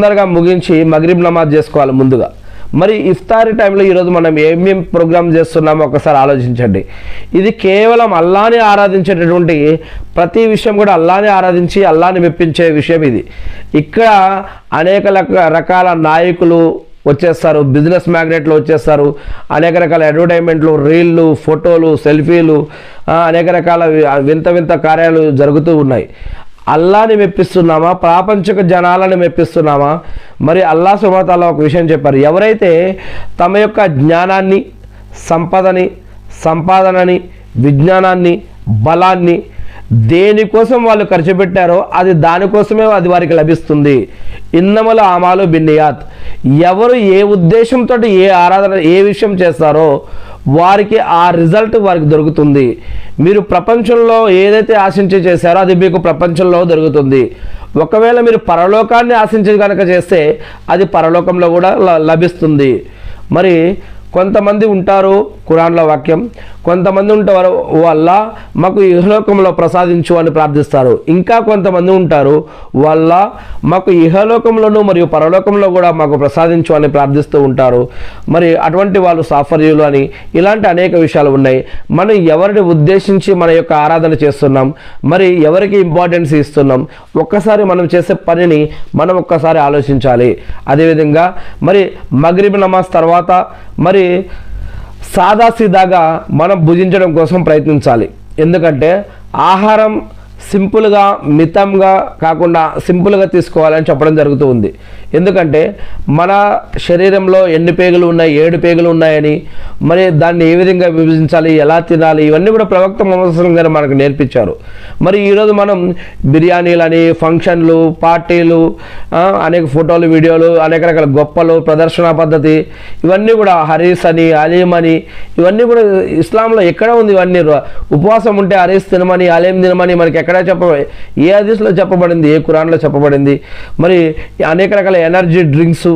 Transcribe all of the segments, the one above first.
తొందరగా ముగించి మగ్రిబ్ నమాజ్ చేసుకోవాలి ముందుగా. మరి ఇఫ్తారీ టైంలో ఈరోజు మనం ఏమేం ప్రోగ్రామ్ చేస్తున్నామో ఒకసారి ఆలోచించండి. ఇది కేవలం అల్లాని ఆరాధించేటటువంటి ప్రతి విషయం కూడా అల్లాని ఆరాధించి అల్లాని మెప్పించే విషయం ఇది. ఇక్కడ అనేక రకాల నాయకులు వచ్చేస్తారు, బిజినెస్ మ్యాగ్నెట్లు వచ్చేస్తారు, అనేక రకాల అడ్వర్టైజ్మెంట్లు, రీళ్ళు, ఫోటోలు, సెల్ఫీలు, అనేక రకాల వింత వింత కార్యాలు జరుగుతూ ఉన్నాయి. అల్లాని మెప్పిస్తున్నామా, ప్రాపంచిక జనాలను మెప్పిస్తున్నామా? మరి అల్లా సుబ్హానహు వ తఆలా ఒక విషయం చెప్పారు, ఎవరైతే తమ యొక్క జ్ఞానాన్ని, సంపాదనని, విజ్ఞానాన్ని, బలాన్ని దేనికోసం వాళ్ళు ఖర్చు పెట్టారో అది దానికోసమే అది వారికి లభిస్తుంది. ఇన్నమల ఆమాలు బిన్నియాత్, ఎవరు ఏ ఉద్దేశంతో ఏ ఆరాధన ఏ విషయం చేస్తారో వారికి ఆ రిజల్ట్ వారికి దొరుకుతుంది. మీరు ప్రపంచంలో ఏదైతే ఆశించి చేశారో అది మీకు ప్రపంచంలో దొరుకుతుంది. ఒకవేళ మీరు పరలోకాన్ని ఆశించి కనుక చేస్తే అది పరలోకంలో కూడా లభిస్తుంది. మరి కొంతమంది ఉంటారు, ఖురాన్లో వాక్యం, కొంతమంది ఉంటారు వల్ల మాకు ఇహలోకంలో ప్రసాదించు అని ప్రార్థిస్తారు. ఇంకా కొంతమంది ఉంటారు వల్ల మాకు ఇహలోకంలోనూ మరియు పరలోకంలో కూడా మాకు ప్రసాదించు అని ప్రార్థిస్తూ ఉంటారు. మరి అటువంటి వాళ్ళు సాఫర్యులు అని ఇలాంటి అనేక విషయాలు ఉన్నాయి. మనం ఎవరిని ఉద్దేశించి మన యొక్క ఆరాధన చేస్తున్నాం, మరి ఎవరికి ఇంపార్టెన్స్ ఇస్తున్నాం, ఒక్కసారి మనం చేసే పనిని మనం ఒక్కసారి ఆలోచించాలి. అదేవిధంగా మరి మగ్రిబ్ నమాజ్ తర్వాత మరి సాదాసీదాగా మనం భుజించడం కోసం ప్రయత్నించాలి. ఎందుకంటే ఆహారం సింపుల్గా, మితంగా కాకుండా సింపుల్గా తీసుకోవాలని చెప్పడం జరుగుతూ ఉంది. ఎందుకంటే మన శరీరంలో ఎన్ని పేగులు ఉన్నాయి, 7 పేగులు ఉన్నాయని, మరి దాన్ని ఏ విధంగా విభజించాలి, ఎలా తినాలి, ఇవన్నీ కూడా ప్రవక్త ముహమ్మద్ సల్లల్లాహు అలైహి వసల్లం మనకు నేర్పించారు. మరి ఈరోజు మనం బిర్యానీలని, ఫంక్షన్లు, పార్టీలు, అనేక ఫోటోలు, వీడియోలు, అనేక రకాల గొప్పలు, ప్రదర్శన పద్ధతి, ఇవన్నీ కూడా హరీస్ అని, అలీం అని, ఇవన్నీ కూడా ఇస్లాంలో ఎక్కడ ఉంది? ఇవన్నీ ఉపవాసం ఉంటే హరీస్ తినమని, అలీం తినమని మనకి ఎక్కడ ఏ హదీస్లో చెప్పబడింది, ఏ ఖురాన్లో చెప్పబడింది? మరి అనేక రకాల ఎనర్జీ డ్రింక్స్,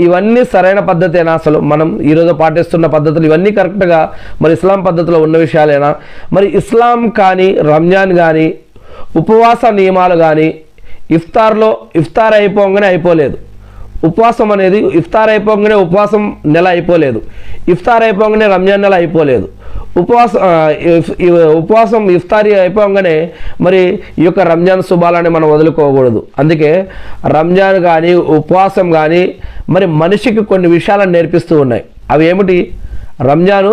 ఇవన్నీ సరైన పద్ధతేనా? అసలు మనం ఈరోజు పాటిస్తున్న పద్ధతులు ఇవన్నీ కరెక్ట్గా మరి ఇస్లాం పద్ధతిలో ఉన్న విషయాలేనా? మరి ఇస్లాం కానీ, రంజాన్ కానీ, ఉపవాస నియమాలు కానీ ఇఫ్తార్ అయిపోగానే అయిపోలేదు. ఉపవాసం అనేది ఇఫ్తార్ అయిపోగానే ఉపవాసం నెల అయిపోలేదు, ఇఫ్తార్ అయిపోగానే రంజాన్ నెల అయిపోలేదు. ఉపవాసం ఇఫ్తారీ అయిపోగానే మరి ఈ యొక్క రంజాన్ శుభాలని మనం వదులుకోకూడదు. అందుకే రంజాన్ కానీ, ఉపవాసం కానీ మరి మనిషికి కొన్ని విషయాలను నేర్పిస్తూ ఉన్నాయి. అవి ఏమిటి? రంజాను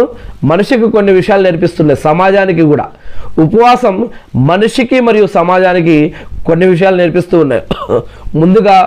మనిషికి కొన్ని విషయాలు నేర్పిస్తున్నాయి, సమాజానికి కూడా. ఉపవాసం మనిషికి మరియు సమాజానికి కొన్ని విషయాలు నేర్పిస్తూ ఉన్నాయి. ముందుగా